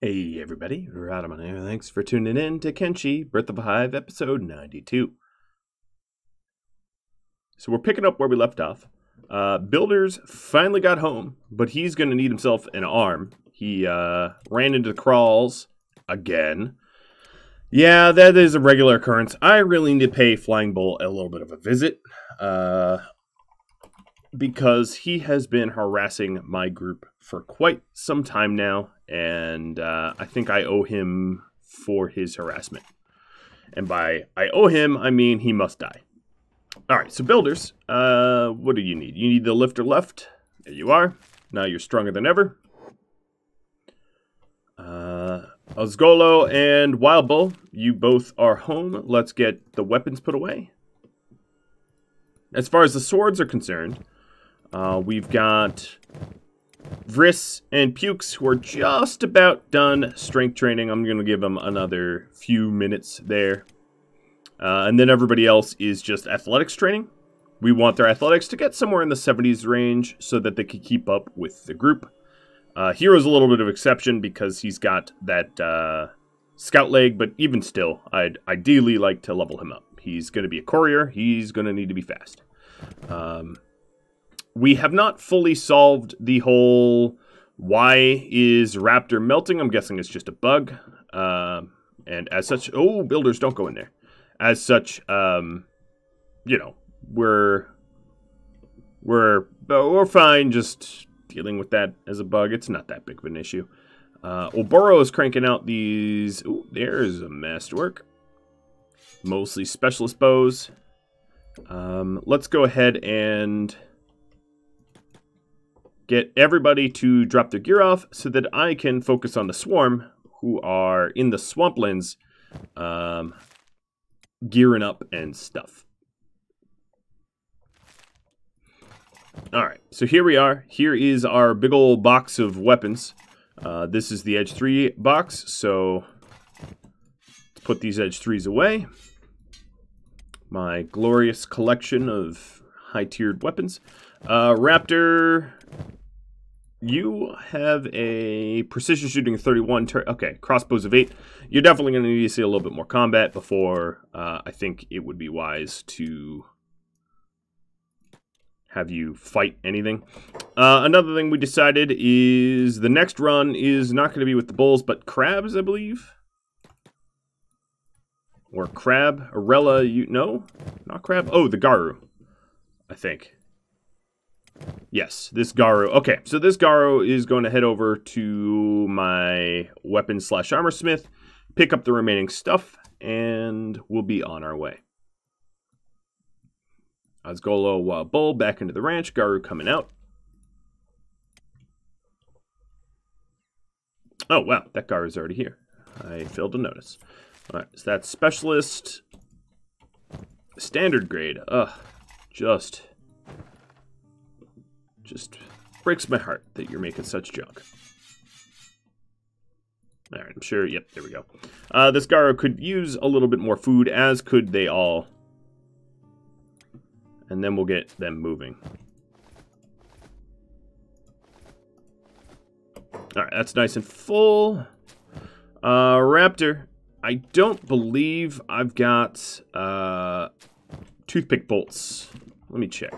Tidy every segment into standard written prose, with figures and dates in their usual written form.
Hey everybody, Radaman here. Thanks for tuning in to Kenshi, Birth of a Hive, episode 92. So we're picking up where we left off. Builders finally got home, but he's going to need himself an arm. He ran into the crawls again. Yeah, that is a regular occurrence. I really need to pay Flying Bull a little bit of a visit. Because he has been harassing my group for quite some time now, and I think I owe him for his harassment. And by I owe him, I mean he must die. Alright, so builders, what do you need? You need the lifter left. There you are. Now you're stronger than ever. Osgolo and Wild Bull, you both are home. Let's get the weapons put away. As far as the swords are concerned, we've got Vriss and Pukes who are just about done strength training. I'm going to give them another few minutes there. And then everybody else is just athletics training. We want their athletics to get somewhere in the 70s range so that they can keep up with the group. Hero's a little bit of exception because he's got that scout leg, but even still, I'd ideally like to level him up. He's going to be a courier. He's going to need to be fast. We have not fully solved the whole why is Raptor melting. I'm guessing it's just a bug. And as such, oh, builders, don't go in there. As such, you know, we're fine just dealing with that as a bug. It's not that big of an issue. Oboro is cranking out these. Ooh, there's a masterwork. Mostly specialist bows. Let's go ahead and get everybody to drop their gear off so that I can focus on the swarm who are in the swamplands gearing up and stuff. Alright, so here we are. Here is our big old box of weapons. This is the Edge 3 box, so let's put these Edge 3s away. My glorious collection of high-tiered weapons. Raptor, you have a precision shooting 31. Okay, crossbows of 8. You're definitely going to need to see a little bit more combat before I think it would be wise to have you fight anything. Another thing we decided is the next run is not going to be with the bulls, but crabs, I believe. Or crab. Arella, you no? Not crab. Oh, the Garu, I think. Yes, this Garu. Okay, so this Garu is going to head over to my weapon/armor smith, pick up the remaining stuff, and we'll be on our way. Osgolo, Wild Bull, back into the ranch. Garu coming out. Oh, wow, that Garu's already here. I failed to notice. Alright, so that's specialist. Standard grade. Ugh, just breaks my heart that you're making such junk. Alright, I'm sure, yep, there we go. This Garu could use a little bit more food, as could they all. And then we'll get them moving. Alright, that's nice and full. Raptor, I don't believe I've got toothpick bolts. Let me check.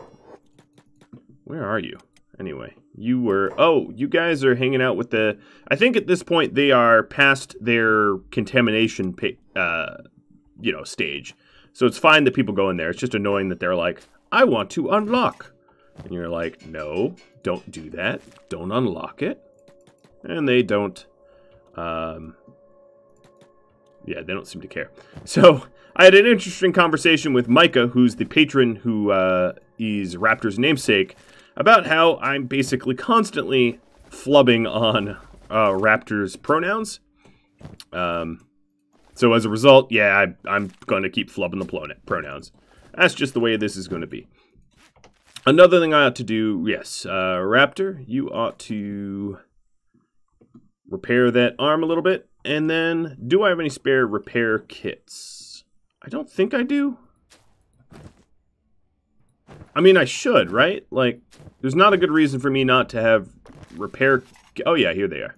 Where are you? Anyway, you were... Oh, you guys are hanging out with the... I think at this point they are past their contamination, you know, stage. So it's fine that people go in there. It's just annoying that they're like, I want to unlock. And you're like, no, don't do that. Don't unlock it. And they don't... yeah, they don't seem to care. So, I had an interesting conversation with Micah, who's the patron who is Raptor's namesake, about how I'm basically constantly flubbing on Raptor's pronouns. So as a result, yeah, I'm going to keep flubbing the pronouns. That's just the way this is going to be. Another thing I ought to do, yes, Raptor, you ought to repair that arm a little bit. And then, do I have any spare repair kits? I don't think I do. I mean, I should, right? Like, there's not a good reason for me not to have repair... Oh, yeah, here they are.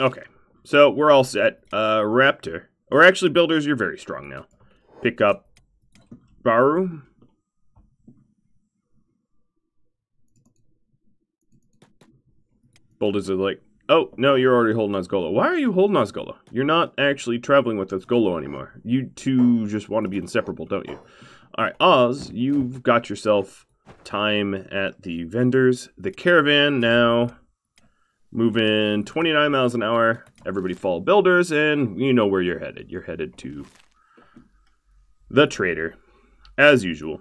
Okay, so we're all set. Raptor. Or actually, builders, you're very strong now. Pick up Baru. Builders are like, oh, no, you're already holding Osgolo. Why are you holding Osgolo? You're not actually traveling with Osgolo anymore. You two just want to be inseparable, don't you? All right, Oz, you've got yourself time at the vendors. The caravan now moving 29 miles an hour. Everybody follow builders, and you know where you're headed. You're headed to the trader, as usual.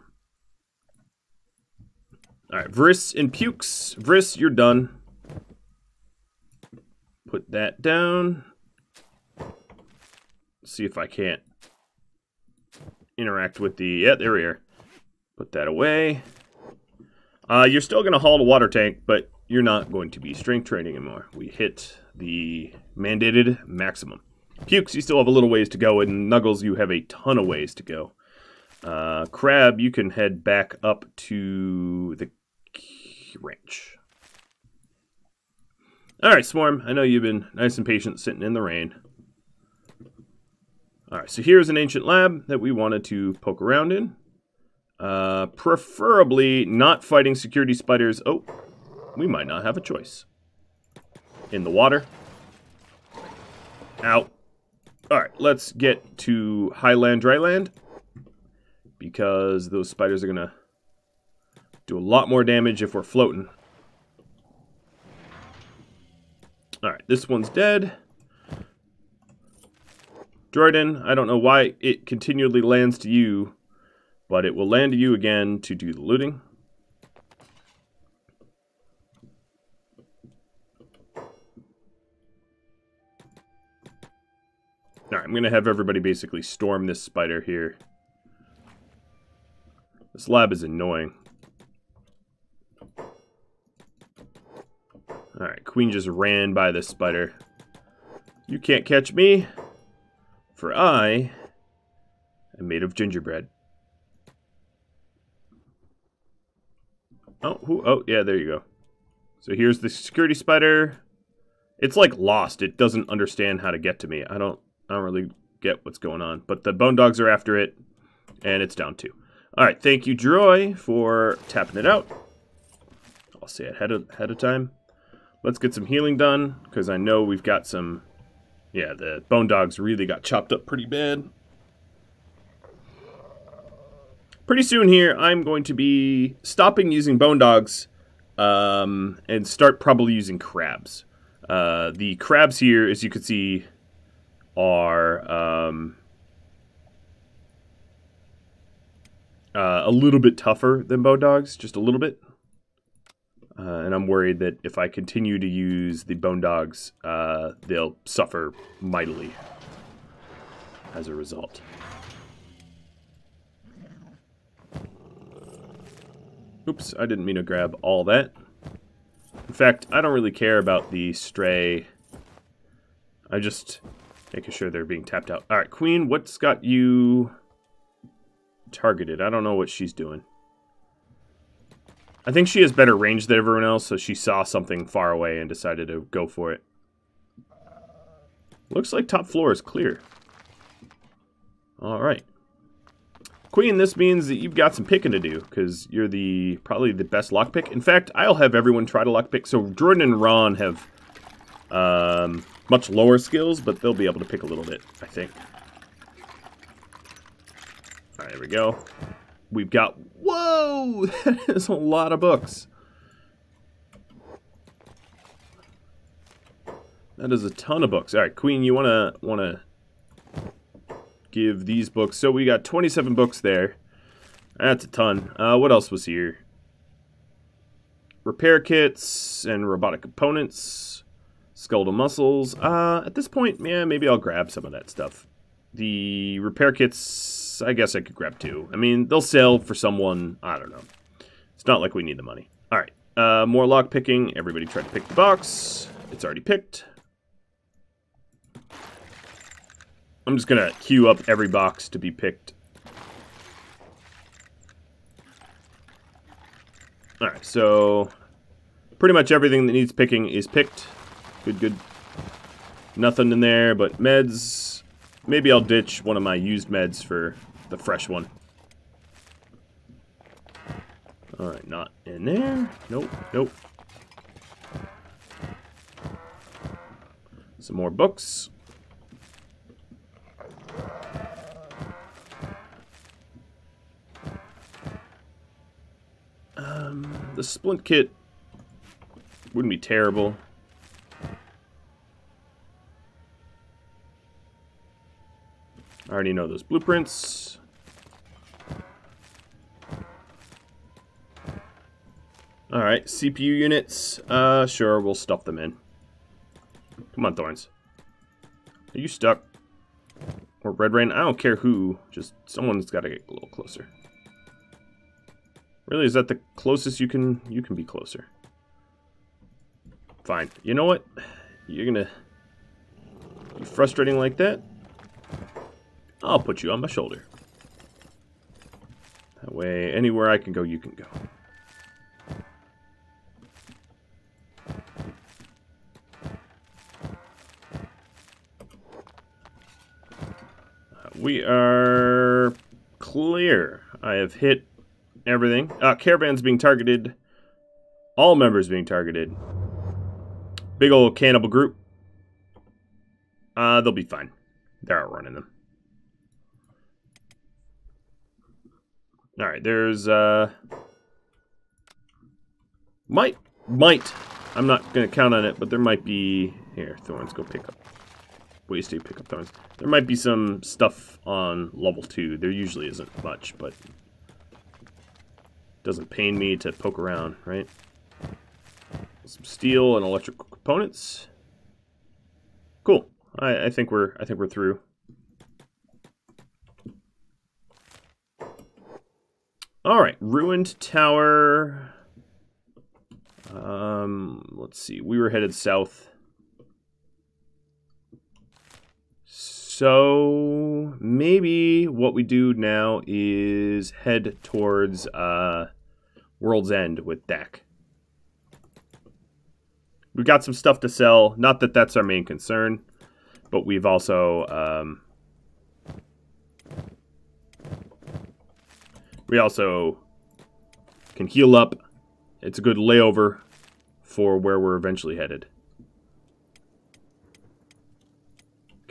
All right, Vriss and Pukes. Vriss, you're done. Put that down. See if I can't interact with the... Yeah, there we are. Put that away. You're still going to haul the water tank, but you're not going to be strength training anymore. We hit the mandated maximum. Pukes, you still have a little ways to go, and Nuggles, you have a ton of ways to go. Crab, you can head back up to the ranch. Alright, Swarm, I know you've been nice and patient sitting in the rain. Alright, so here's an ancient lab that we wanted to poke around in. Preferably not fighting security spiders. Oh, we might not have a choice. In the water. Out. Alright, let's get to Highlander Island. Because those spiders are going to do a lot more damage if we're floating. Alright, this one's dead. Jordan, I don't know why it continually lands to you, but it will land to you again to do the looting. Alright, I'm going to have everybody basically storm this spider here. This lab is annoying. Alright, Queen just ran by this spider. You can't catch me, for I am made of gingerbread. Oh, yeah, there you go. So here's the security spider. It's like lost. It doesn't understand how to get to me. I don't really get what's going on. But the bone dogs are after it, and it's down 2. Alright, thank you, Droy, for tapping it out. I'll say it ahead of time. Let's get some healing done, because I know we've got some... Yeah, the bone dogs really got chopped up pretty bad. Pretty soon here, I'm going to be stopping using bone dogs and start probably using crabs. The crabs here, as you can see, are a little bit tougher than bone dogs, just a little bit. And I'm worried that if I continue to use the bone dogs, they'll suffer mightily as a result. Oops, I didn't mean to grab all that. In fact, I don't really care about the stray. I'm just making sure they're being tapped out. Alright, Queen, what's got you targeted? I don't know what she's doing. I think she has better range than everyone else, so she saw something far away and decided to go for it. Looks like top floor is clear. Alright. Queen, this means that you've got some picking to do, because you're probably the best lockpick. In fact, I'll have everyone try to lockpick. So Jordan and Ron have much lower skills, but they'll be able to pick a little bit, I think. Alright, there we go. We've got... Whoa! That is a lot of books. That is a ton of books. Alright, Queen, you wanna give these books. So we got 27 books there. That's a ton. What else was here? Repair kits and robotic components. Skeletal muscles. At this point, yeah, maybe I'll grab some of that stuff. The repair kits, I guess I could grab 2. I mean, they'll sell for someone, I don't know. It's not like we need the money. Alright, more lock picking. Everybody try to pick the box. It's already picked. I'm just gonna queue up every box to be picked. Alright, so pretty much everything that needs picking is picked. Good, good. Nothing in there but meds. Maybe I'll ditch one of my used meds for the fresh one. Alright, not in there. Nope, nope. Some more books. The splint kit wouldn't be terrible. I already know those blueprints. Alright, CPU units. Sure, we'll stuff them in. Come on, Thorns. Are you stuck? Or Red Rain? I don't care who. Just someone's got to get a little closer. Really, is that the closest you can be closer? Fine. You know what? You're gonna be frustrating like that? I'll put you on my shoulder. That way, anywhere I can go, you can go. We are clear. I have hit everything. Caravans being targeted. All members being targeted. Big old cannibal group. They'll be fine. They're outrunning them. Alright, there's, Might. I'm not going to count on it, but there might be... Here, Thorns, go pick up. Ways to pick up Thorns. There might be some stuff on level 2. There usually isn't much, but... Doesn't pain me to poke around, right? Some steel and electrical components. Cool. I think we're through. Alright, ruined tower. Let's see. We were headed south. So maybe what we do now is head towards World's End with Dak. We've got some stuff to sell. Not that that's our main concern, but we've also we also can heal up. It's a good layover for where we're eventually headed.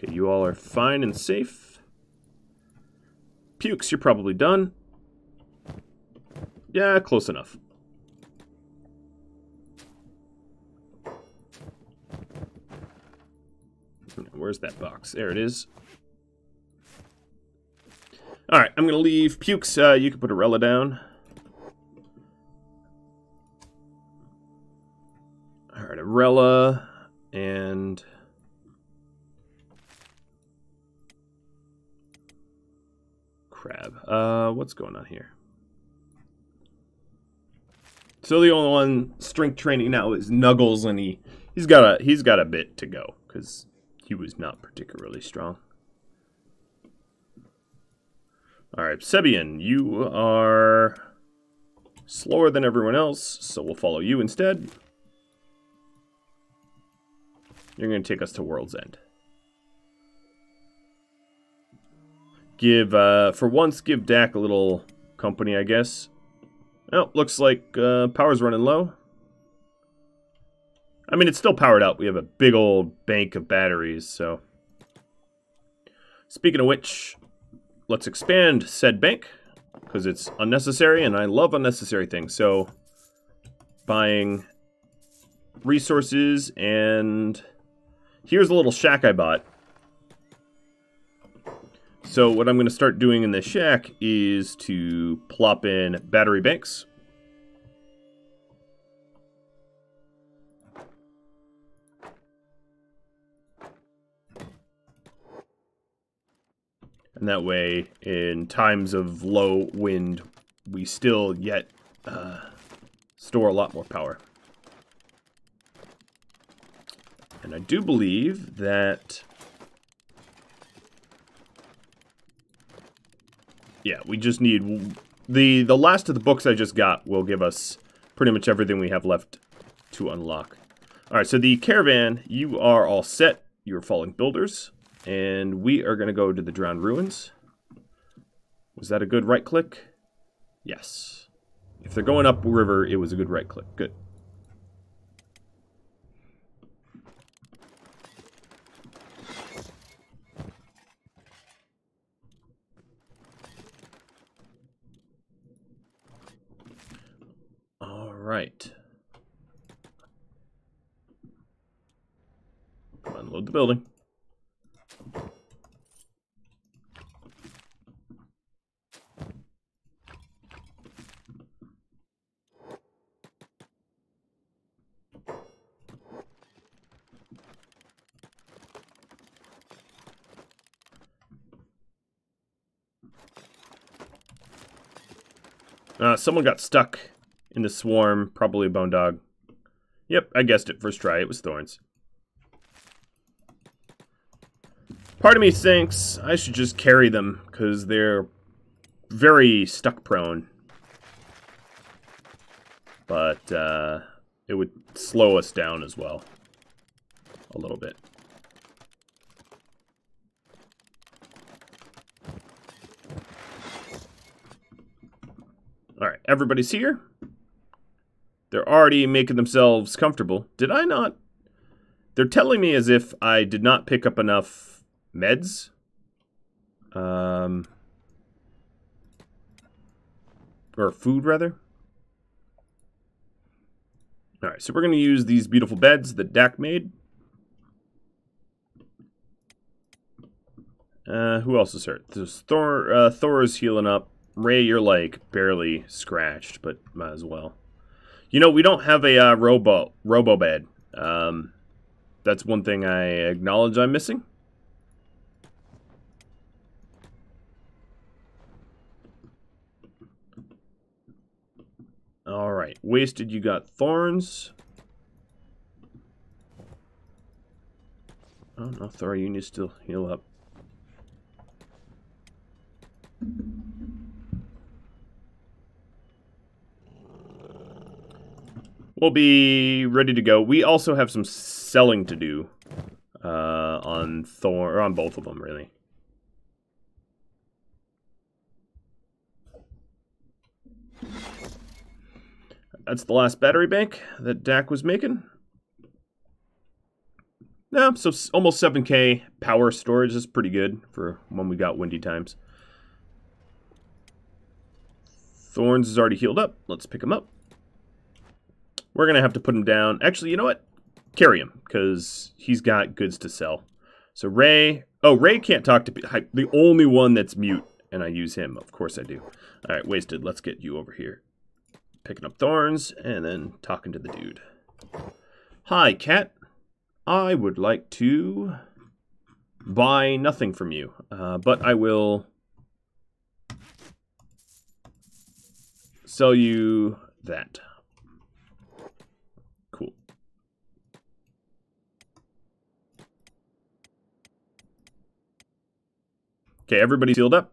Okay, you all are fine and safe. Pukes, you're probably done. Yeah, close enough. Where's that box? There it is. Alright, I'm going to leave Pukes. You can put Arella down. Alright, Arella and... Crab. What's going on here? So the only one strength training now is Nuggles, and he's got a bit to go because he was not particularly strong. All right, Sebian, you are slower than everyone else, so we'll follow you instead. You're going to take us to World's End. For once, give Dak a little company, I guess. Oh, looks like power's running low. I mean, it's still powered up. We have a big old bank of batteries, so... Speaking of which, let's expand said bank, because it's unnecessary, and I love unnecessary things. So, buying resources, and here's a little shack I bought. So what I'm going to start doing in this shack is to plop in battery banks. And that way, in times of low wind, we still yet store a lot more power. And I do believe that... Yeah, we just need... The last of the books I just got will give us pretty much everything we have left to unlock. Alright, so the caravan, you are all set. your falling builders. And we are going to go to the Drowned Ruins. Was that a good right click? Yes. If they're going up river, it was a good right click. Good. All right. Unload the building. Someone got stuck in the swarm, probably a bone dog. Yep, I guessed it first try. It was thorns. Part of me thinks I should just carry them because they're very stuck prone. But it would slow us down as well a little bit. Alright, everybody's here. They're already making themselves comfortable. Did I not? They're telling me as if I did not pick up enough meds. Or food, rather. Alright, so we're going to use these beautiful beds that Dak made. Who else is hurt? There's Thor is healing up. Ray, you're like barely scratched, but might as well. You know, we don't have a robo bed. That's one thing I acknowledge I'm missing. All right, wasted. You got thorns. Oh no, Thor, you need to still heal up. We'll be ready to go. We also have some selling to do on Thor, or on both of them, really. That's the last battery bank that Dak was making. Yeah, so almost 7K power storage is pretty good for when we got windy times. Thorns is already healed up. Let's pick him up. We're going to have to put him down. Actually, you know what? Carry him, because he's got goods to sell. So Ray... Oh, Ray can't talk to... The only one that's mute, and I use him. Of course I do. All right, wasted. Let's get you over here. Picking up thorns, and then talking to the dude. Hi, cat. I would like to buy nothing from you, but I will sell you that. Cool. Okay, everybody sealed up.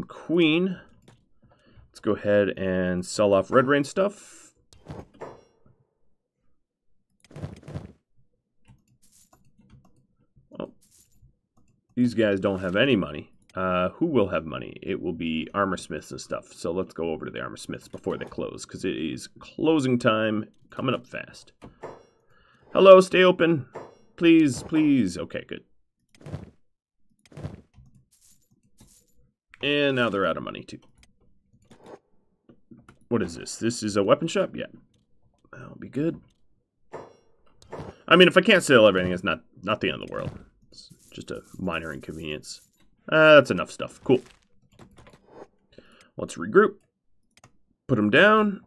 Queen. Let's go ahead and sell off Red Rain stuff. Well, these guys don't have any money. Who will have money? It will be armor smiths and stuff. So let's go over to the armor smiths before they close, because it is closing time coming up fast. Hello, stay open. Please, please. Okay, good. And now they're out of money, too. What is this? This is a weapon shop? Yeah. That'll be good. I mean, if I can't sell everything, it's not the end of the world. It's just a minor inconvenience. That's enough stuff. Cool. Let's regroup. Put them down.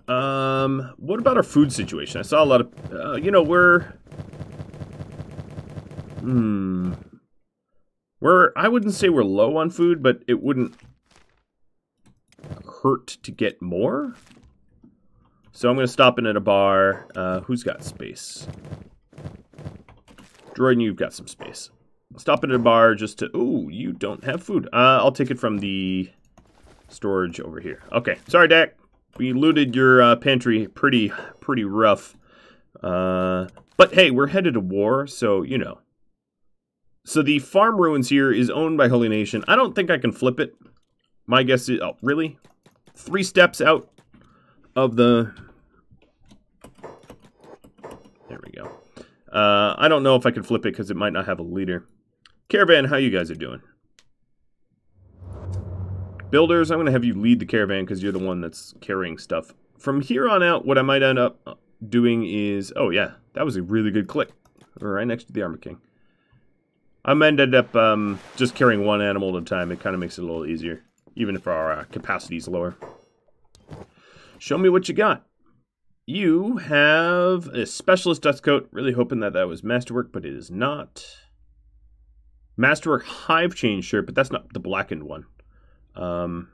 What about our food situation? I saw a lot of... you know, I wouldn't say we're low on food, but it wouldn't hurt to get more. So I'm going to stop in at a bar. Who's got space? Droid, you've got some space. Stop in at a bar just to... Ooh, you don't have food. I'll take it from the storage over here. Okay, sorry, Dak. We looted your pantry pretty rough. But hey, we're headed to war, so, you know. So the farm ruins here is owned by Holy Nation. I don't think I can flip it. My guess is... Oh, really? 3 steps out of the... There we go. I don't know if I can flip it because it might not have a leader. Caravan, how you guys are doing? Builders, I'm going to have you lead the caravan because you're the one that's carrying stuff. From here on out, what I might end up doing is... Oh, yeah. That was a really good click. Right next to the Armor King. I might end up just carrying one animal at a time. It kind of makes it a little easier. Even if our capacity is lower. Show me what you got. You have a specialist dust coat. Really hoping that that was masterwork, but it is not. Masterwork hive chain shirt, but that's not the blackened one. I'm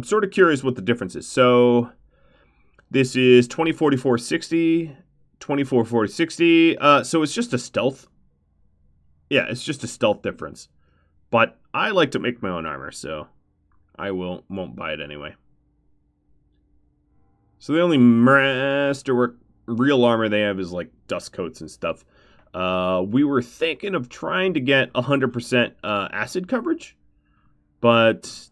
sort of curious what the difference is. So this is 2044-60, 24-40-60. So it's just a stealth. Yeah, it's just a stealth difference. But I like to make my own armor, so I won't buy it anyway. So the only masterwork real armor they have is like dust coats and stuff. We were thinking of trying to get 100% acid coverage, but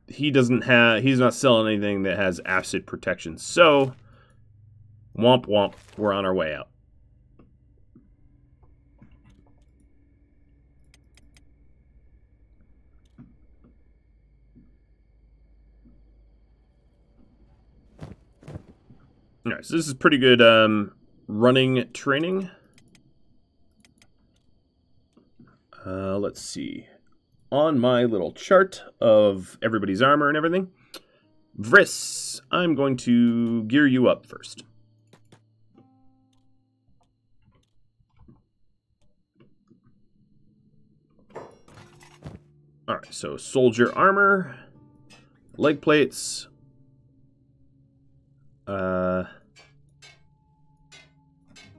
he's not selling anything that has acid protection. So, womp womp, we're on our way out. Alright, so this is pretty good running training. Let's see. On my little chart of everybody's armor and everything, Vriss, I'm going to gear you up first. Alright, so soldier armor, leg plates,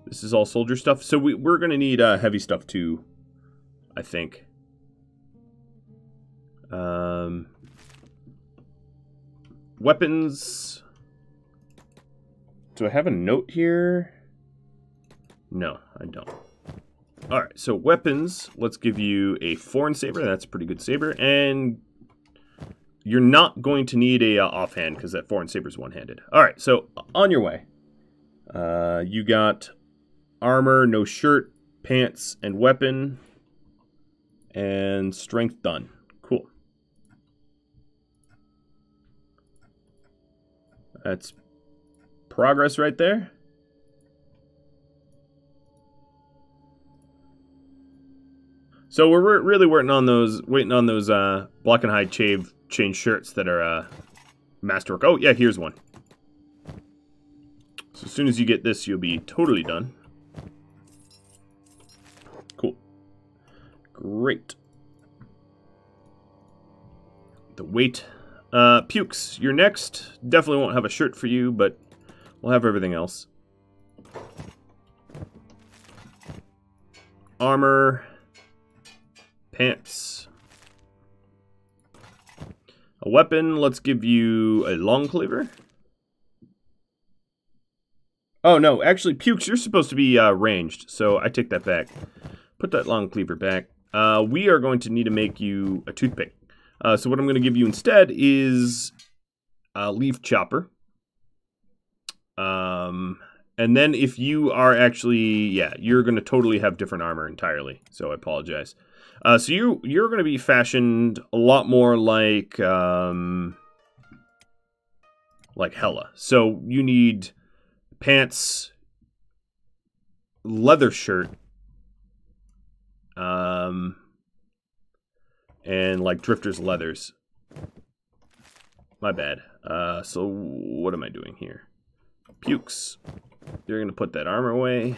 this is all soldier stuff. So we're going to need heavy stuff too, I think. Weapons. Do I have a note here? No, I don't. Alright, so weapons. Let's give you a foreign saber. That's a pretty good saber. And you're not going to need a offhand because that foreign saber is one-handed. Alright, so on your way. You got armor, no shirt, pants, and weapon. And strength done. Cool. That's progress right there. So we're really waiting on those black and hide chain shirts that are masterwork. Oh yeah, here's one. So as soon as you get this, you'll be totally done. Cool. Great. The weight. Pukes, you're next. Definitely won't have a shirt for you, but we'll have everything else. Armor. Pants. A weapon, let's give you a long cleaver. Oh no, actually Pukes, you're supposed to be ranged, so I take that back. Put that long cleaver back. We are going to need to make you a toothpick. So what I'm going to give you instead is a leaf chopper. And then if you are actually, yeah, you're going to totally have different armor entirely. So I apologize. So you're going to be fashioned a lot more like Hella. So you need pants, leather shirt, and like drifters leathers. My bad. So what am I doing here? Pukes. You're going to put that armor away.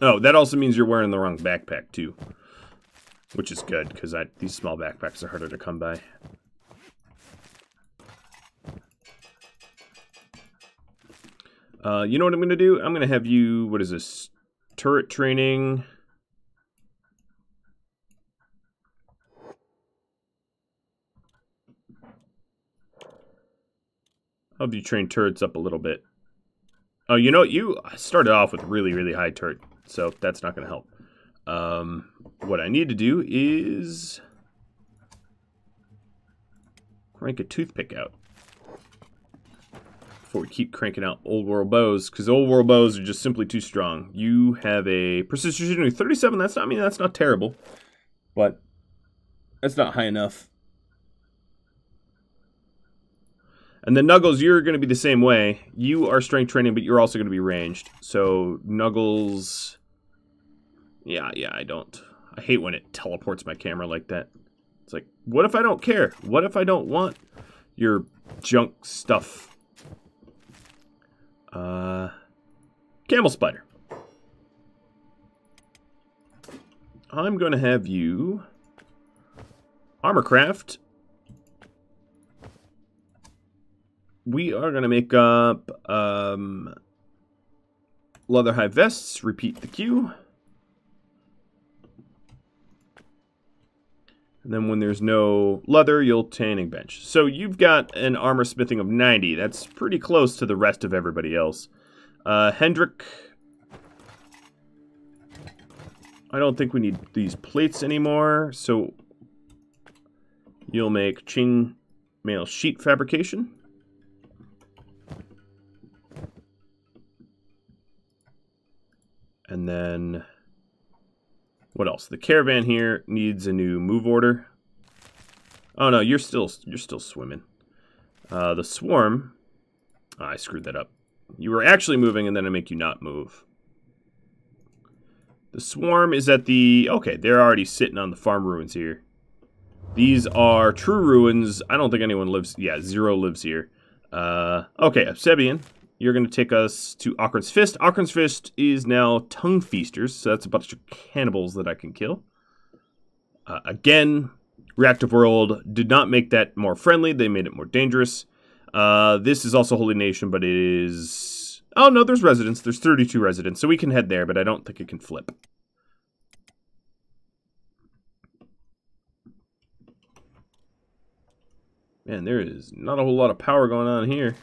Oh, that also means you're wearing the wrong backpack too. Which is good, because these small backpacks are harder to come by. You know what I'm going to do? I'm going to have you, what is this? Turret training. How have you trained turrets up a little bit? Oh, you know, you started off with really, really high turret, so that's not going to help. What I need to do is crank a toothpick out before we keep cranking out old world bows, because old world bows are just simply too strong. You have a precision shooting of 37. That's not, I mean, that's not terrible, but that's not high enough. And then Nuggles, you're going to be the same way. You are strength training, but you're also going to be ranged. So Nuggles, yeah, I don't. I hate when it teleports my camera like that. It's like, what if I don't care? What if I don't want your junk stuff? Camel Spider. I'm going to have you Armorcraft. We are going to make up leather hive vests. Repeat the queue. And then when there's no leather, you'll tanning bench. So you've got an armor smithing of 90. That's pretty close to the rest of everybody else. Hendrik, I don't think we need these plates anymore. So you'll make chainmail sheet fabrication. And then, what else? The caravan here needs a new move order. Oh no, you're still swimming. The swarm, oh, I screwed that up. You were actually moving, and then I make you not move. The swarm is at the, okay, they're already sitting on the farm ruins here. These are true ruins. I don't think anyone lives, yeah, 0 lives here. Okay, Obsebian. You're going to take us to Ockran's Fist. Ockran's Fist is now Tongue Feasters, so that's a bunch of cannibals that I can kill. Again, Reactive World did not make that more friendly. They made it more dangerous. This is also Holy Nation, but it is... Oh, no, there's residents. There's 32 residents, so we can head there, but I don't think it can flip. Man, there is not a whole lot of power going on here.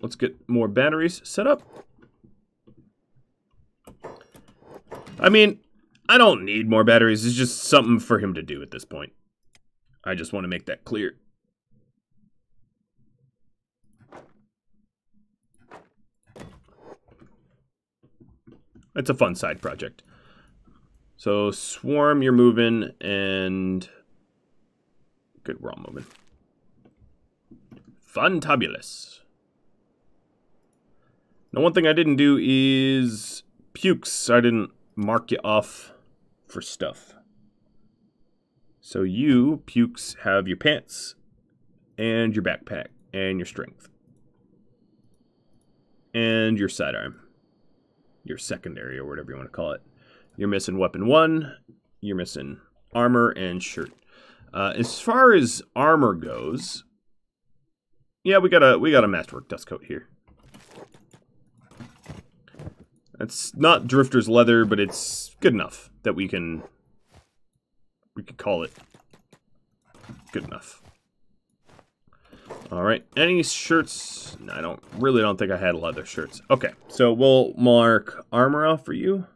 Let's get more batteries set up. I mean, I don't need more batteries. It's just something for him to do at this point. I just want to make that clear. It's a fun side project. So, Swarm, you're moving, and... Good, we're all moving. Fantabulous. Now, one thing I didn't do is pukes. I didn't mark you off for stuff. So you, pukes, have your pants and your backpack and your strength. And your sidearm. Your secondary or whatever you want to call it. You're missing weapon 1. You're missing armor and shirt. As far as armor goes, yeah, we got a masterwork dust coat here. It's not Drifter's leather, but it's good enough that we could call it good enough. All right, any shirts? No, I really don't think I had leather shirts. Okay, so we'll mark armor off for you.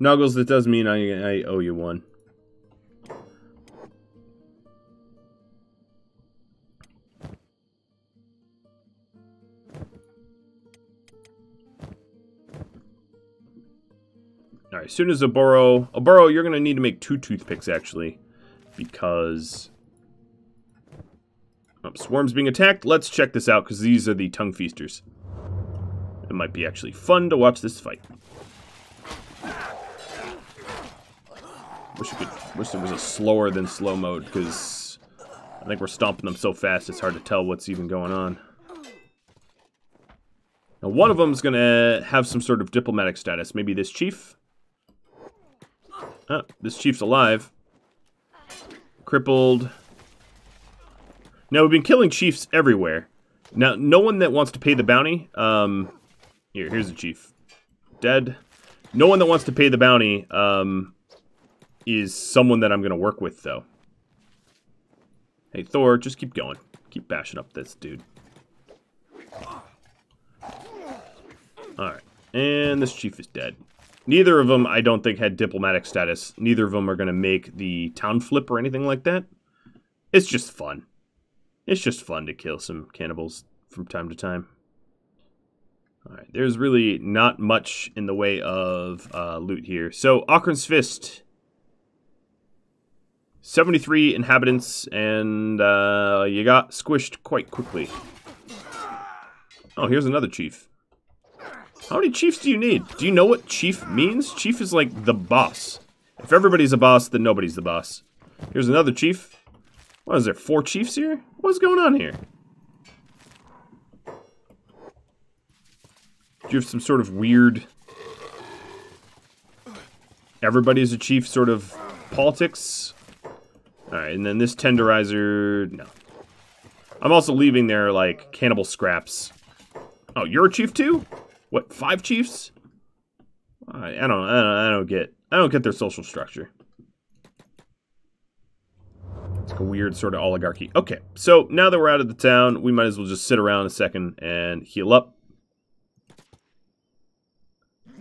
Nuggles, that does mean I owe you one. All right, as soon as Oboro, you're going to need to make 2 toothpicks, actually, because Swarm's being attacked. Let's check this out, because these are the Tongue Feasters. It might be actually fun to watch this fight. Wish there was a slower than slow mode, because I think we're stomping them so fast it's hard to tell what's even going on. Now, one of them is going to have some sort of diplomatic status. Maybe this chief. Oh, this chief's alive. Crippled. Now, we've been killing chiefs everywhere. Now, no one that wants to pay the bounty. Here's the chief. Dead. No one that wants to pay the bounty is someone that I'm going to work with, though. Hey, Thor, just keep going. Keep bashing up this dude. Alright. And this chief is dead. Neither of them, I don't think, had diplomatic status. Neither of them are going to make the town flip or anything like that. It's just fun. It's just fun to kill some cannibals from time to time. Alright, there's really not much in the way of loot here. So, Ockran's Fist. 73 inhabitants, and you got squished quite quickly. Oh, here's another chief. How many chiefs do you need? Do you know what chief means? Chief is like the boss. If everybody's a boss, then nobody's the boss. Here's another chief. What is there, 4 chiefs here? What's going on here? Do you have some sort of weird... everybody's a chief sort of politics? Alright, and then this tenderizer... no. I'm also leaving there, like, cannibal scraps. Oh, you're a chief too? What, 5 chiefs? I don't get their social structure. It's like a weird sort of oligarchy. Okay, so now that we're out of the town, we might as well just sit around a second and heal up.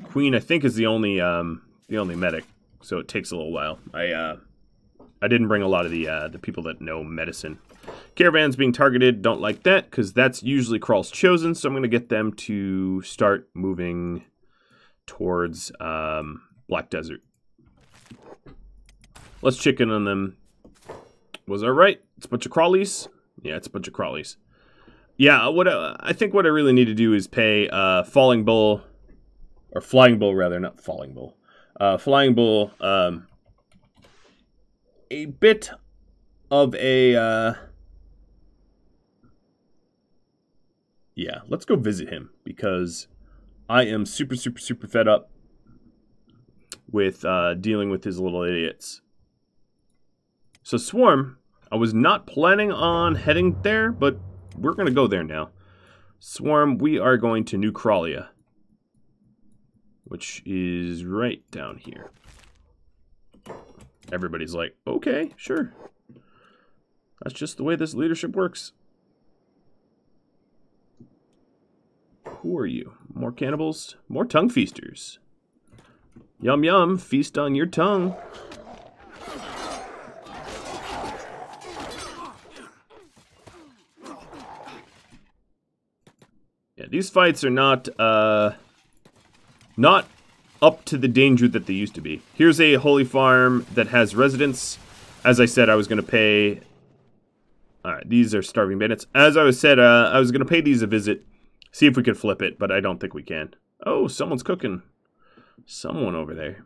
Queen, I think, is the only medic, so it takes a little while. I didn't bring a lot of the people that know medicine. Caravans being targeted, don't like that, because that's usually Krall's chosen, so I'm going to get them to start moving towards Black Desert. Let's check in on them. Was I right? It's a bunch of crawlies? Yeah, it's a bunch of crawlies. Yeah, I think what I really need to do is pay Falling Bull, or Flying Bull rather, not Falling Bull. Flying Bull, a bit of a... yeah, let's go visit him, because I am super fed up with dealing with his little idiots. So Swarm, I was not planning on heading there, but we're going to go there now. Swarm, we are going to New Crawlia, which is right down here. Everybody's like, okay, sure. That's just the way this leadership works. Who are you? More cannibals? More tongue feasters. Yum yum, feast on your tongue. Yeah, these fights are not up to the danger that they used to be. Here's a holy farm that has residents. As I said, I was going to pay... Alright, these are starving bandits. As I said, I was going to pay these a visit. See if we could flip it, but I don't think we can. Oh, someone's cooking. Someone over there.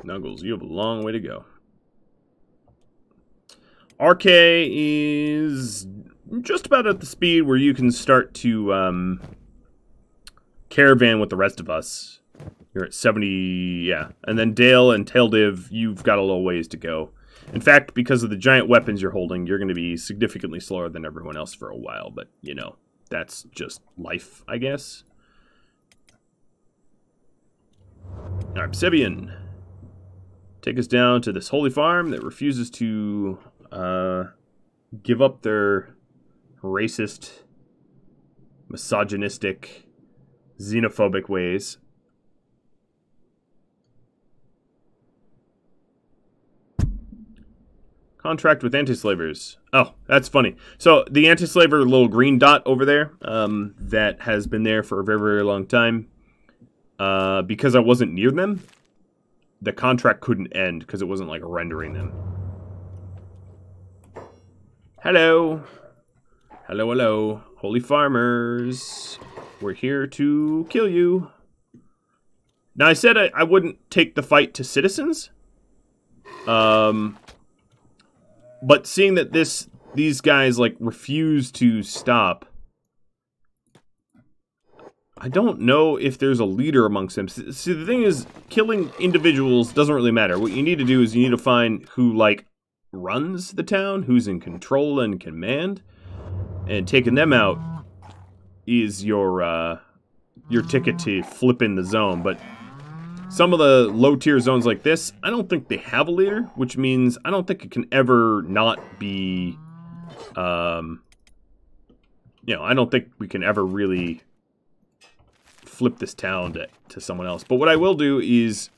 Nuggles, you have a long way to go. RK is just about at the speed where you can start to caravan with the rest of us. You're at 70, yeah. And then Dale and Taildiv, you've got a little ways to go. In fact, because of the giant weapons you're holding, you're going to be significantly slower than everyone else for a while. But, you know, that's just life, I guess. Alright, Sibian. Take us down to this holy farm that refuses to give up their racist, misogynistic, xenophobic ways. Contract with antislavers. Oh, that's funny. So the antislaver little green dot over there, that has been there for a very long time. Because I wasn't near them, the contract couldn't end because it wasn't like rendering them. Hello. Hello, hello. Holy farmers. We're here to kill you. Now I said I wouldn't take the fight to citizens. But seeing that these guys like refuse to stop, I don't know if there's a leader amongst them. See, the thing is, killing individuals doesn't really matter. What you need to do is you need to find who like runs the town, who's in control and command. And taking them out is your ticket to flip in the zone. But some of the low-tier zones like this, I don't think they have a leader, which means I don't think it can ever not be... you know, I don't think we can ever really flip this town to someone else. But what I will do is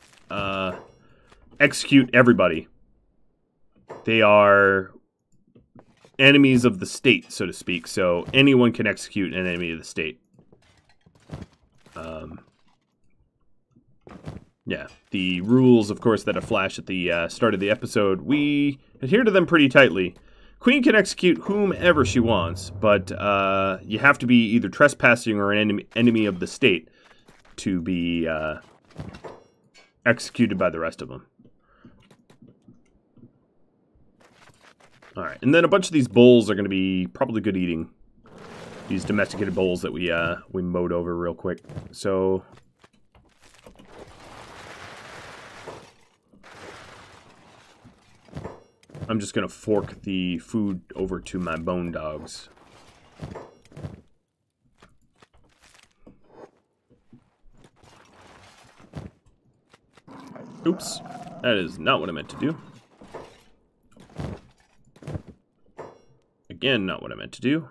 execute everybody. They are enemies of the state, so to speak. So anyone can execute an enemy of the state. Yeah, the rules, of course, that are flashed at the start of the episode, we adhere to them pretty tightly. Queen can execute whomever she wants, but you have to be either trespassing or an enemy of the state to be executed by the rest of them. Alright, and then a bunch of these bulls are going to be probably good eating. These domesticated bulls that we mowed over real quick. So... I'm just going to fork the food over to my bone dogs. Oops. That is not what I meant to do. Again, not what I meant to do.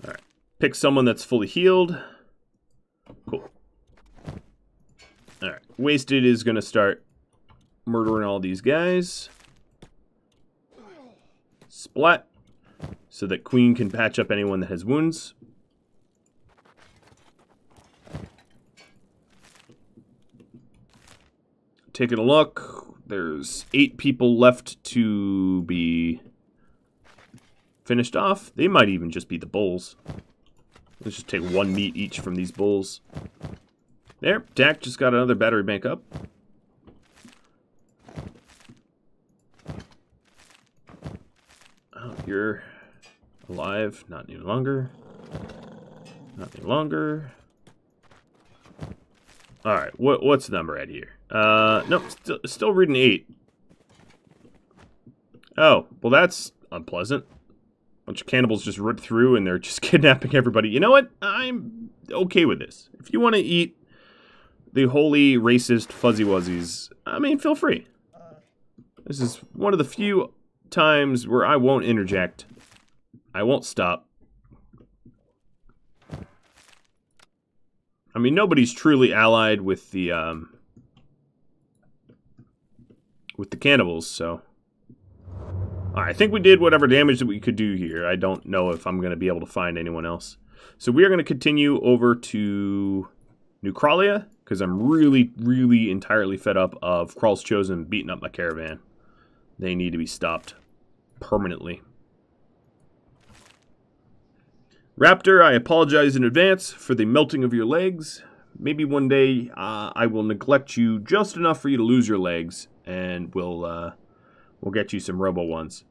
Alright. Pick someone that's fully healed. Cool. Alright, Wasted is going to start murdering all these guys. Splat. So that Queen can patch up anyone that has wounds. Taking a look. There's 8 people left to be finished off. They might even just be the bulls. Let's just take 1 meat each from these bulls. There, Dak just got another battery bank up. Oh, you're alive. Not any longer. Not any longer. Alright, what's the number at here? Nope, still reading 8. Oh, well that's unpleasant. Bunch of cannibals just ripped through and they're just kidnapping everybody. You know what? I'm okay with this. If you want to eat the holy racist fuzzy wuzzies, I mean, feel free. This is one of the few times where I won't interject. I won't stop. I mean, nobody's truly allied with the cannibals, so... Alright, I think we did whatever damage that we could do here. I don't know if I'm going to be able to find anyone else. So we are going to continue over to New Crawlia, because I'm really, really entirely fed up of Krall's Chosen beating up my caravan. They need to be stopped permanently. Raptor, I apologize in advance for the melting of your legs. Maybe one day I will neglect you just enough for you to lose your legs, and we'll get you some robo ones.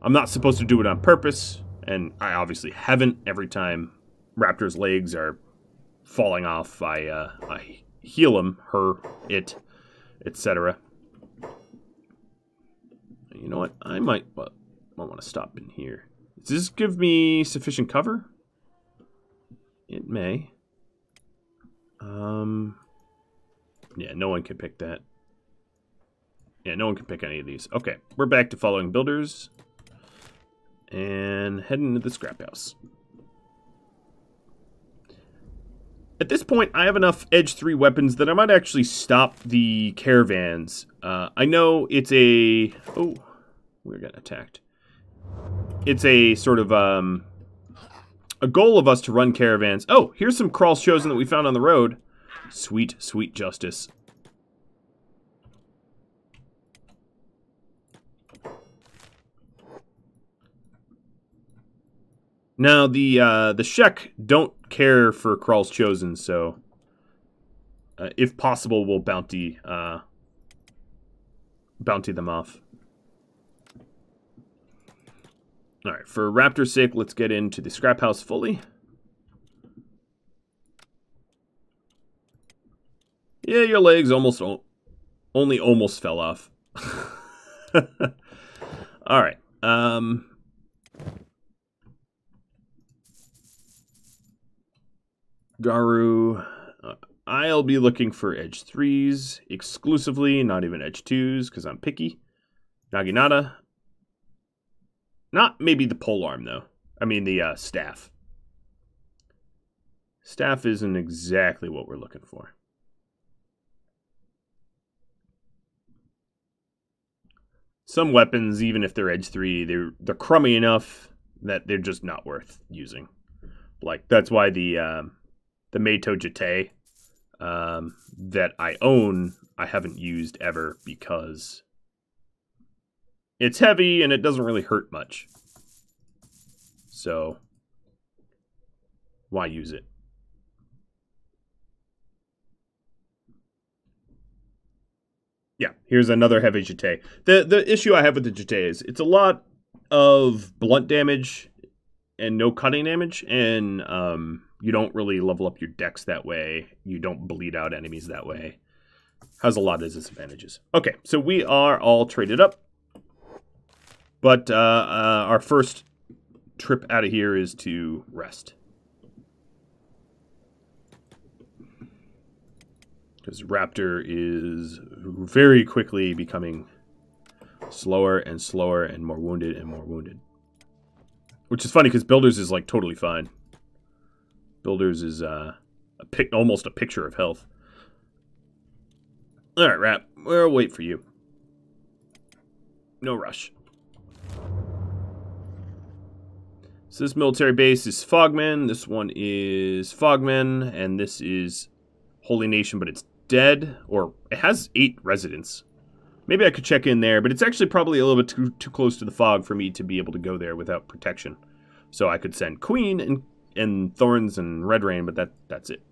I'm not supposed to do it on purpose, and I obviously haven't. Every time Raptor's legs are falling off, I heal him, her, it, etc. You know what? I might want to stop in here. Does this give me sufficient cover? It may. Yeah, no one can pick that. Yeah, no one can pick any of these. Okay, we're back to following builders. And heading to the scrap house. At this point, I have enough Edge 3 weapons that I might actually stop the caravans. I know it's a... Oh, we're getting attacked. It's a sort of... a goal of us to run caravans. Oh, here's some Krall's Chosen that we found on the road. Sweet, sweet justice. Now, the Shek don't care for Krall's Chosen, so if possible, we'll bounty them off. Alright, for Raptor's sake, let's get into the scrap house fully. Yeah, Yeah, your legs only almost fell off. All right. Garu. I'll be looking for edge 3s exclusively, not even edge 2s, because I'm picky. Naginata. Not maybe the polearm, though. I mean, the staff. Staff isn't exactly what we're looking for. Some weapons, even if they're edge 3, they're crummy enough that they're just not worth using. Like, that's why the Meito Jite that I own, I haven't used ever because it's heavy and it doesn't really hurt much. So, why use it? Yeah, here's another heavy Jite. The issue I have with the Jite is it's a lot of blunt damage and no cutting damage, and you don't really level up your dex that way. You don't bleed out enemies that way. Has a lot of disadvantages. Okay, so we are all traded up. But our first trip out of here is to rest. Because Raptor is very quickly becoming slower and slower and more wounded and more wounded. Which is funny because Builders is like totally fine. Builders is almost a picture of health. Alright, Rap. We'll wait for you. No rush. So this military base is Fogmen. This one is Fogmen. And this is Holy Nation, but it's dead. Or it has 8 residents. Maybe I could check in there, but it's actually probably a little bit too close to the fog for me to be able to go there without protection. So I could send Queen and Thorns and Red Rain, but that's it.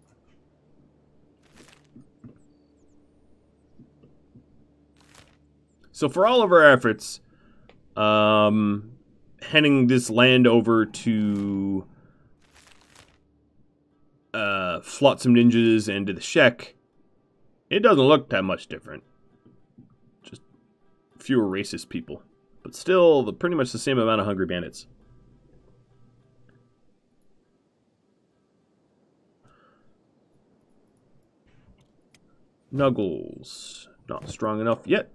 So for all of our efforts, handing this land over to Flotsam Ninjas and to the Shek, it doesn't look that much different. Just fewer racist people. But still, pretty much the same amount of hungry bandits. Nuggles. Not strong enough yet.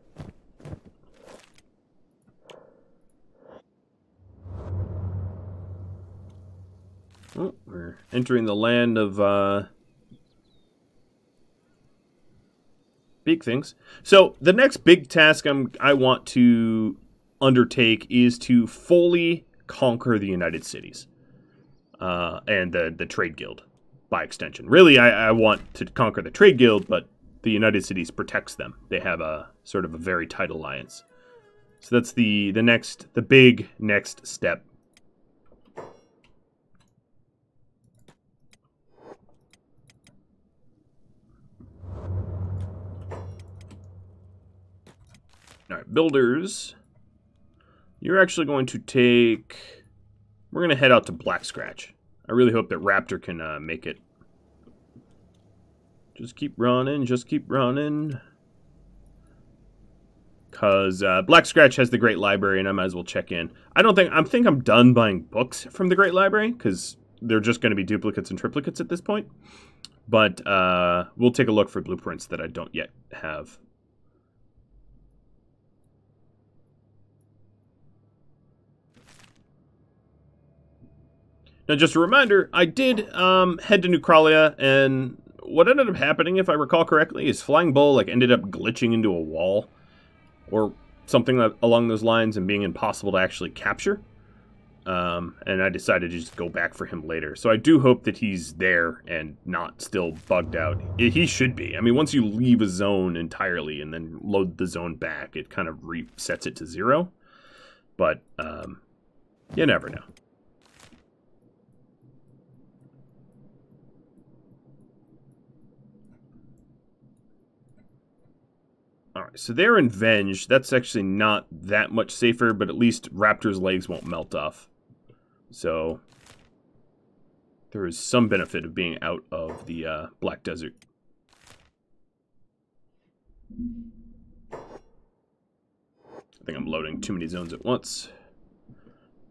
Oh, we're entering the land of big things. So the next big task I want to undertake is to fully conquer the United Cities and the Trade Guild by extension. Really, I want to conquer the Trade Guild, but the United Cities protects them. They have a sort of a very tight alliance. So that's the big next step. All right, Builders. You're actually going to take... We're going to head out to Black Scratch. I really hope that Raptor can make it. Just keep running, just keep running. Because Black Scratch has the Great Library, and I might as well check in. I think I'm done buying books from the Great Library, because they're just going to be duplicates and triplicates at this point. But we'll take a look for blueprints that I don't yet have. Now, just a reminder, I did head to Neucralia, and what ended up happening, if I recall correctly, is Flying Bull ended up glitching into a wall, or something along those lines, and being impossible to actually capture. And I decided to just go back for him later. So I do hope that he's there and not still bugged out. He should be. I mean, once you leave a zone entirely and then load the zone back, it kind of resets it to 0. But you never know. Alright, so they're in Venge. That's actually not that much safer, but at least Raptor's legs won't melt off. So, there is some benefit of being out of the Black Desert. I think I'm loading too many zones at once.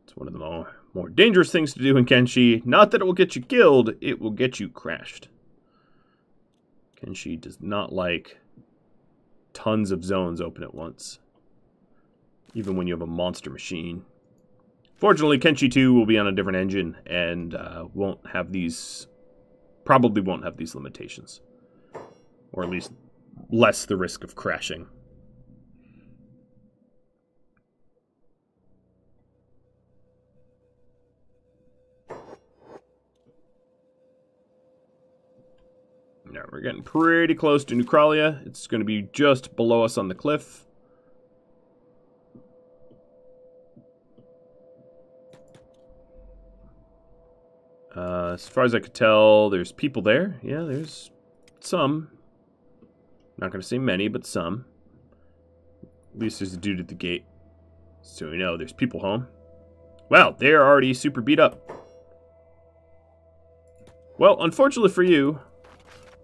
It's one of the more dangerous things to do in Kenshi. Not that it will get you killed, it will get you crashed. Kenshi does not like tons of zones open at once, even when you have a monster machine. Fortunately, Kenshi 2 will be on a different engine and won't have these, probably won't have these limitations. Or at least less the risk of crashing. Now we're getting pretty close to Neucralia. It's going to be just below us on the cliff. As far as I could tell, there's people there. Yeah, there's some. Not going to say many, but some. At least there's a dude at the gate. So we know there's people home. Wow, they're already super beat up. Well, unfortunately for you,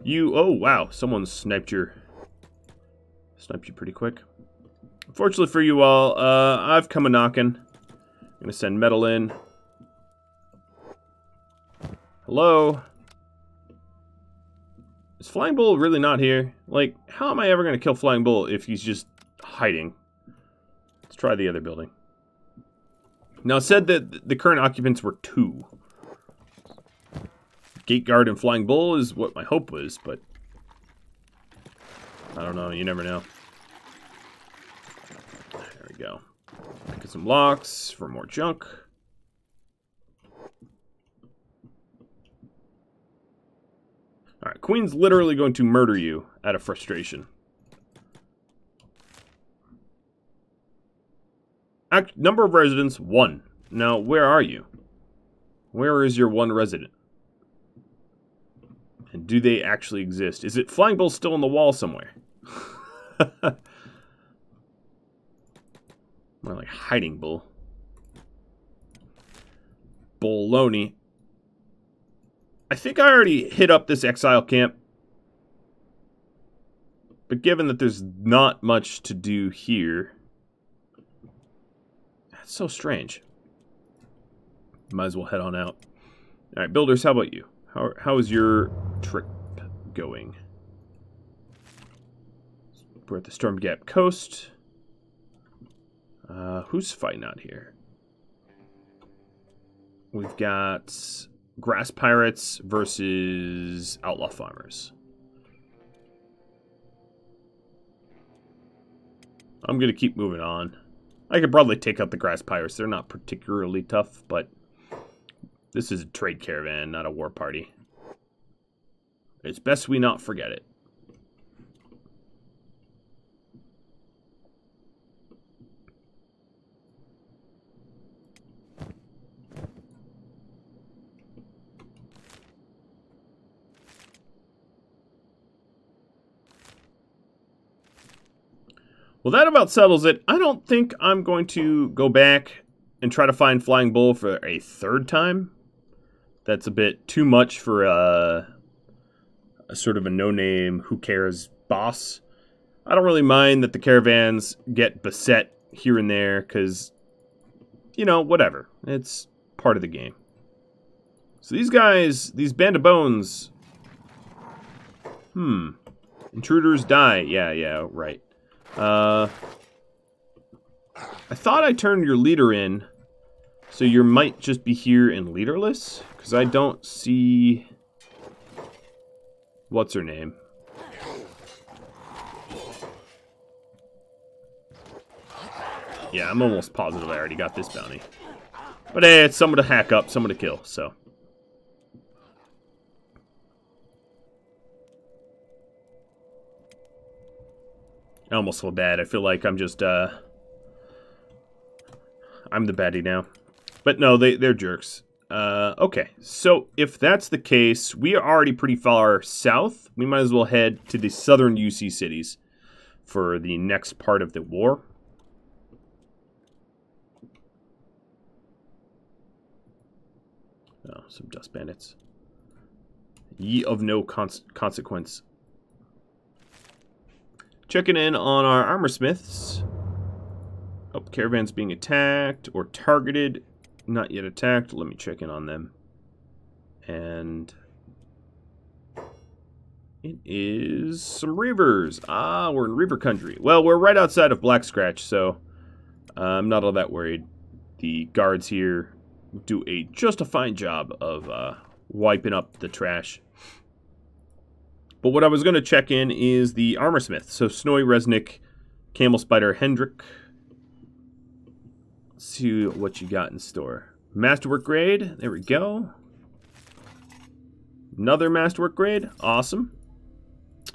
oh wow, someone sniped you pretty quick. Unfortunately for you all, I've come a-knocking. I'm gonna send metal in. Hello? Is Flying Bull really not here? Like, how am I ever gonna kill Flying Bull if he's just hiding? Let's try the other building. Now, it said that the current occupants were 2. Gate guard and Flying Bull is what my hope was, but I don't know. You never know. There we go. Get some locks for more junk. Alright, Queen's literally going to murder you out of frustration. Number of residents, 1. Now, where are you? Where is your 1 resident? And do they actually exist? Is it Flying Bull still on the wall somewhere? More like Hiding Bull. Bologna. I think I already hit up this exile camp. But given that there's not much to do here, that's so strange. Might as well head on out. Alright, builders, how about you? How is your trip going? We're at the Storm Gap Coast. Who's fighting out here? We've got Grass Pirates versus Outlaw Farmers. I'm going to keep moving on. I could probably take out the Grass Pirates. They're not particularly tough, but this is a trade caravan, not a war party. It's best we not forget it. Well, that about settles it. I don't think I'm going to go back and try to find Flying Bull for a 3rd time. That's a bit too much for a sort of a no-name, who cares boss. I don't really mind that the caravans get beset here and there, because, you know, whatever. It's part of the game. So these guys, these Band of Bones... Intruders die. Yeah, right. I thought I turned your leader in, so you might just be here in leaderless, because I don't see... What's her name? Yeah, I'm almost positive I already got this bounty. But hey, it's someone to hack up, someone to kill, so... I almost feel bad. I feel like I'm just, I'm the baddie now. But no, they're jerks. Okay, so if that's the case, we are already pretty far south. We might as well head to the southern UC cities for the next part of the war. Oh, some dust bandits. Ye of no consequence. Checking in on our armor smiths. Oh, caravan's being attacked or targeted. Not yet attacked. Let me check in on them. And it is some reavers. Ah, we're in reaver country. Well, we're right outside of Black Scratch, so I'm not all that worried. The guards here do just a fine job of wiping up the trash. But what I was going to check in is the armor smith. So Snowy Resnick, Camel Spider Hendrick. Let's see what you got in store. Masterwork grade. There we go. Another masterwork grade. Awesome.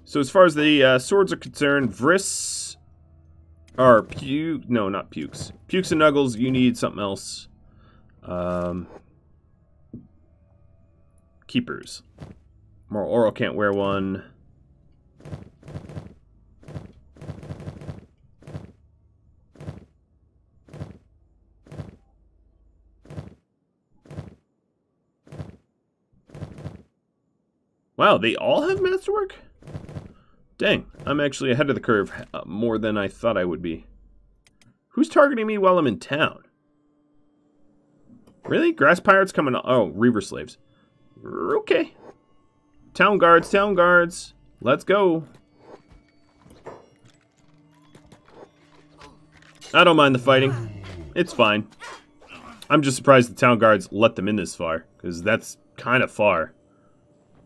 So as far as the swords are concerned, Vriss or Puke. No, not Pukes. Pukes and Nuggles, you need something else. Keepers. More Oro can't wear one. Wow, they all have masterwork? Dang, I'm actually ahead of the curve more than I thought I would be. Who's targeting me while I'm in town? Really? Grass pirates coming? Oh, reaver slaves. Okay. Town guards, town guards. Let's go. I don't mind the fighting. It's fine. I'm just surprised the town guards let them in this far, because that's kind of far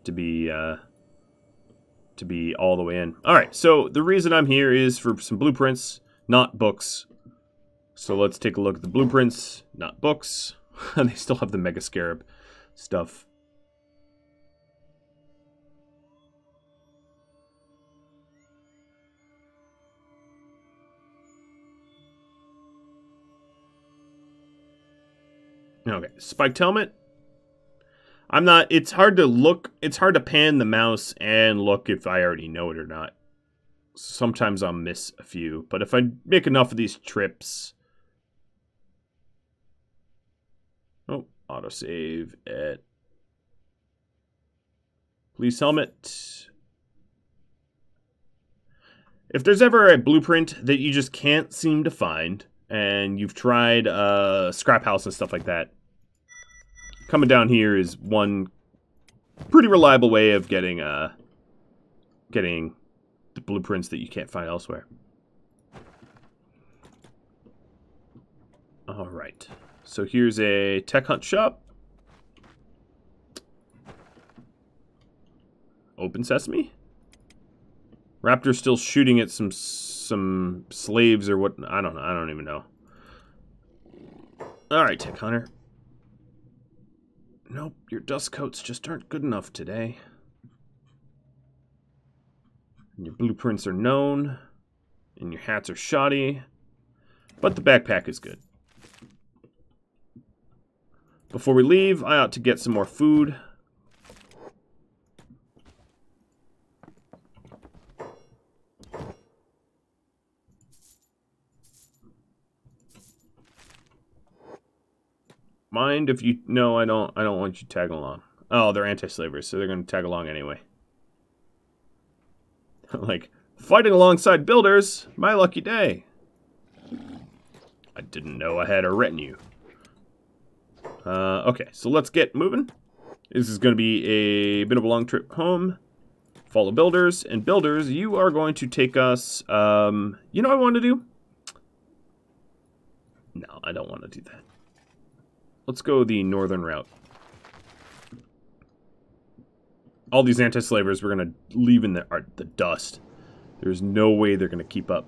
to be all the way in. Alright, so the reason I'm here is for some blueprints, not books. So let's take a look at the blueprints, not books. They still have the Mega Scarab stuff. Okay, spiked helmet. It's hard to look, it's hard to pan the mouse and look if I already know it or not. Sometimes I'll miss a few, but if I make enough of these trips... Oh, autosave at... Police helmet. If there's ever a blueprint that you just can't seem to find, and you've tried scrap house and stuff like that, coming down here is one pretty reliable way of getting the blueprints that you can't find elsewhere. Alright, so here's a tech hunt shop. Open sesame? Raptor's still shooting at some slaves or what? I don't know. I don't even know. Alright, tech hunter. Nope, your dust coats just aren't good enough today. And your blueprints are known. And your hats are shoddy. But the backpack is good. Before we leave, I ought to get some more food. Mind if you... No, I don't want you tagging along. Oh, they're anti-slavers, so they're going to tag along anyway. Like, fighting alongside builders? My lucky day. I didn't know I had a retinue. Okay, so let's get moving. This is going to be a bit of a long trip home. Follow builders. And builders, you are going to take us... you know what I want to do? No, I don't want to do that. Let's go the northern route. All these anti-slavers we're going to leave in the dust. There's no way they're going to keep up.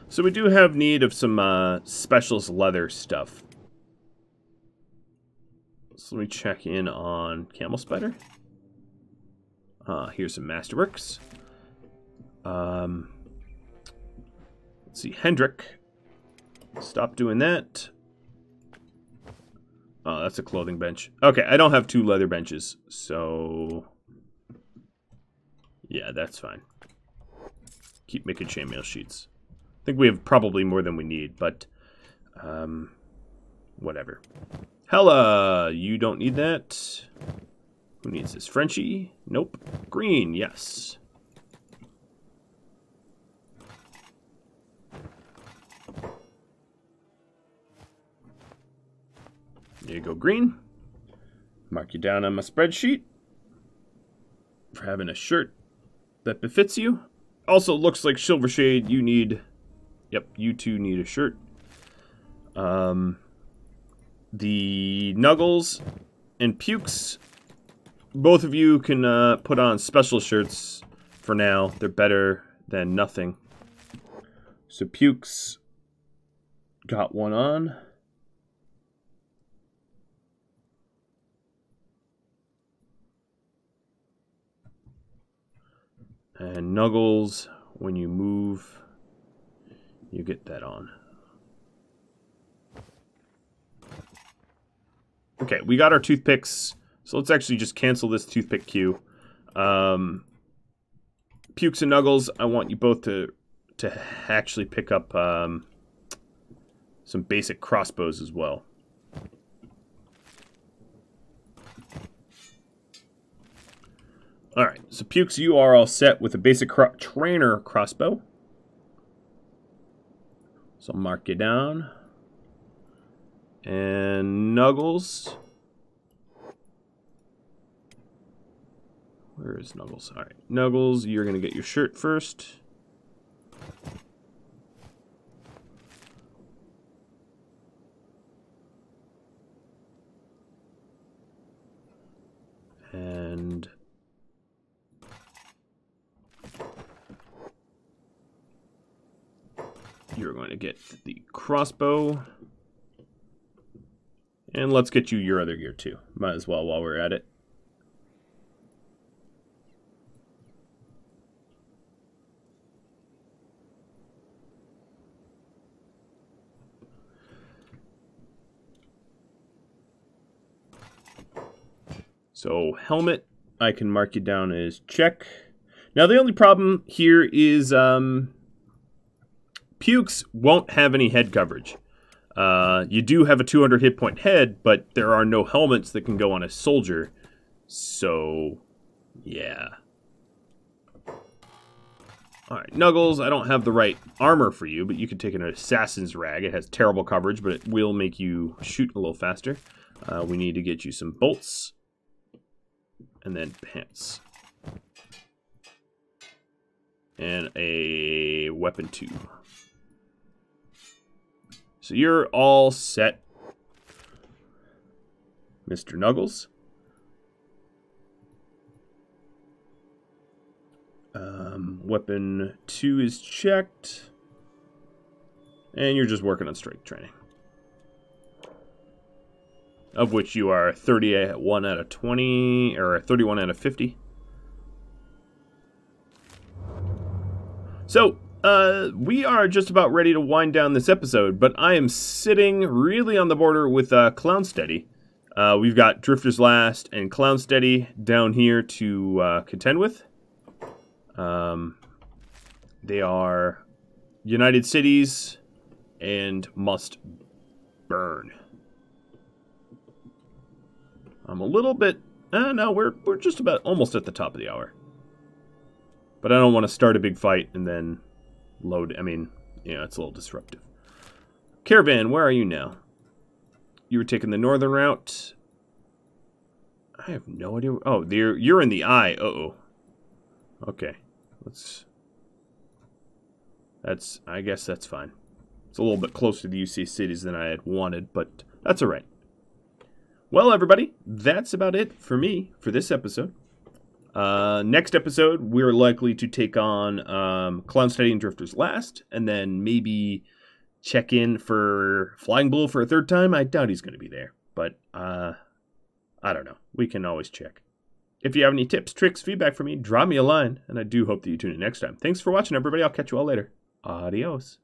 So we do have need of some specialist leather stuff. So let me check in on Camel Spider. Here's some Masterworks. Let's see, Hendrick. Stop doing that. Oh, that's a clothing bench. Okay, I don't have 2 leather benches, so yeah, that's fine. Keep making chainmail sheets. I think we have probably more than we need, but whatever. Hella, you don't need that. Who needs this? Frenchie? Nope. Green, yes. There you go, green. Mark you down on my spreadsheet for having a shirt that befits you. Also, looks like Silvershade, you need... Yep, you two need a shirt. The Nuggles and Pukes, both of you can put on special shirts for now. They're better than nothing. So Pukes got one on. And Nuggles, when you move, you get that on. Okay, we got our toothpicks, so let's actually just cancel this toothpick queue. Pukes and Nuggles, I want you both to actually pick up some basic crossbows as well. Alright, so Pukes, you are all set with a basic trainer crossbow. So I'll mark you down. And Nuggles. Where is Nuggles? Alright, Nuggles, you're going to get your shirt first. And... you're going to get the crossbow. And let's get you your other gear too. Might as well while we're at it. So helmet, I can mark you down as check. Now the only problem here is Pukes won't have any head coverage. You do have a 200 hit point head, but there are no helmets that can go on a soldier. So, yeah. Alright, Nuggles, I don't have the right armor for you, but you can take an assassin's rag. It has terrible coverage, but it will make you shoot a little faster. We need to get you some bolts. And then pants. And a weapon tube. So you're all set, Mr. Nuggles. Weapon 2 is checked. And you're just working on strength training. Of which you are 31 out of 20, or 31 out of 50. So, we are just about ready to wind down this episode, but I am sitting really on the border with Clownsteady. We've got Drifter's Last and Clownsteady down here to contend with. They are United Cities and must burn. I'm a little bit... no, we're just about almost at the top of the hour. But I don't want to start a big fight and then load... I mean, yeah, it's a little disruptive. Caravan, where are you now? You were taking the northern route. I have no idea... oh, you're in the eye. Uh-oh. Okay. I guess that's fine. It's a little bit closer to the UC cities than I had wanted, but that's all right. Well, everybody, that's about it for me for this episode. Next episode, we're likely to take on Clownsteady and Drifter's Last, and then maybe check in for Flying Bull for a third time. I doubt he's going to be there, but I don't know. We can always check. If you have any tips, tricks, feedback for me, drop me a line, and I do hope that you tune in next time. Thanks for watching, everybody. I'll catch you all later. Adios.